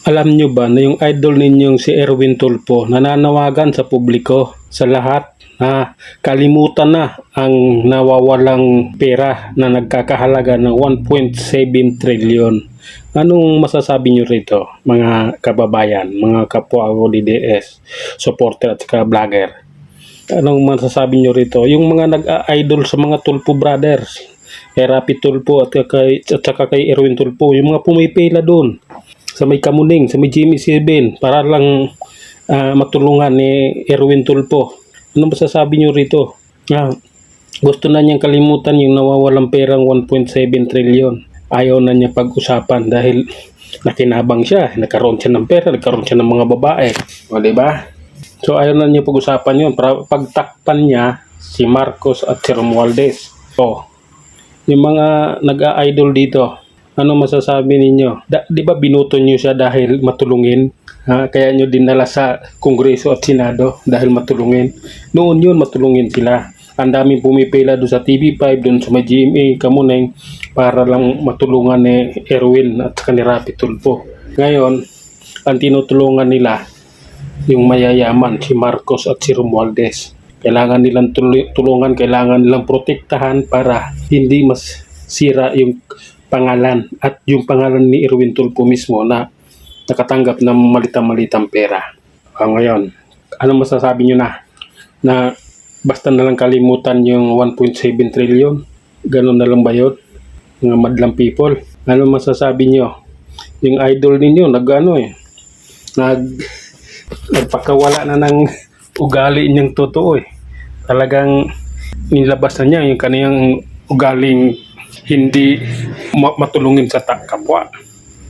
Alam nyo ba na yung idol ninyong si Erwin Tulfo nananawagan sa publiko, sa lahat, na kalimutan na ang nawawalang pera na nagkakahalaga ng 1.7 trillion. Anong masasabi nyo rito, mga kababayan, mga kapwa ko DDS, supporter at saka vlogger? Anong masasabi nyo rito? Yung mga nag-idol sa mga Tulfo brothers, kay Rapi Tulfo at saka kay Erwin Tulfo, yung mga pumipila doon sa may Kamuning, sa may Jimmy Sirben, para lang matulungan ni Erwin Tulfo. Ano masasabi nyo rito? Gusto na niyang kalimutan yung nawawalang perang 1.7 trillion. Ayaw na niya pag-usapan dahil nakinabang siya, nagkaroon siya ng pera, nagkaroon siya ng mga babae. O, diba? So, ayaw na niya pag-usapan yun. Pagtakpan niya si Marcos at si Romualdez. So, yung mga nag-idol dito, ano masasabi ninyo? Di ba binuto nyo siya dahil matulungin? Kaya nyo dinala sa Kongreso at Senado dahil matulungin. Noon yun, matulungin sila. Ang daming pumipila doon sa TV5, doon sa may GMA, Kamuneng, para lang matulungan ni Erwin at ni Rapi Tulfo. Ngayon, ang tinutulungan nila, yung mayayaman, si Marcos at si Romualdez. Kailangan nilang tulungan, kailangan nilang protektahan para hindi mas sira yung pangalan at yung pangalan ni Erwin Tulfo mismo na nakatanggap ng malitang-malitang pera. Ngayon, ano masasabi nyo na basta na lang kalimutan yung 1.7 trillion? Ganun na lang ba yun? Mga madlang people. Ano masasabi nyo? Yung idol ninyo, nagpakawala na ng ugali niyang totoo eh. Talagang nilabas na niya yung kaniyang ugaling hindi matulungin sa kapwa.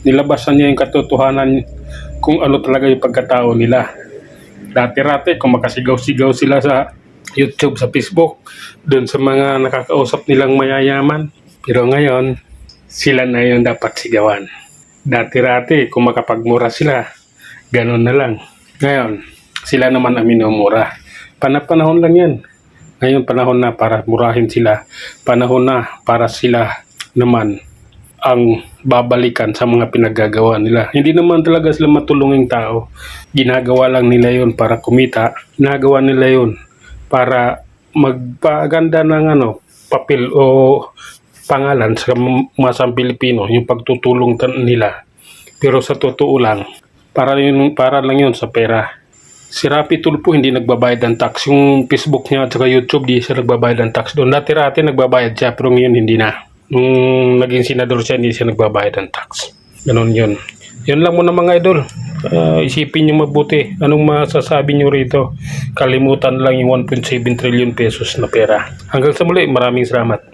Nilabasan niya yung katotohanan kung ano talaga yung pagkatao nila. Dati-rati kung makasigaw-sigaw sila sa YouTube, sa Facebook, doon sa mga nakakausap nilang mayayaman. Pero ngayon, sila na yung dapat sigawan. Dati-rati kung makapagmura sila, ganun na lang. Ngayon, sila naman ang minumura. Panahon lang yan. Ngayon panahon na para murahin sila. Panahon na para sila naman ang babalikan sa mga pinaggagawa nila. Hindi naman talaga sila matulunging tao. Ginagawa lang nila yun para kumita. Ginagawa nila yun para magpaganda ng papel o pangalan sa masang Pilipino, yung pagtutulong nila. Pero sa totoo lang, para lang yun sa pera. Si Rapi Tulfo hindi nagbabayad ng tax. Yung Facebook niya at saka YouTube, di siya nagbabayad ng tax doon. Dati-rati nagbabayad siya, pero ngayon hindi na. Nung naging senador siya, hindi siya nagbabayad ng tax. Ganon yun. Yun lang muna mga idol. Isipin nyo mabuti. Anong masasabi nyo rito? Kalimutan lang yung 1.7 trillion pesos na pera. Hanggang sa muli, maraming salamat.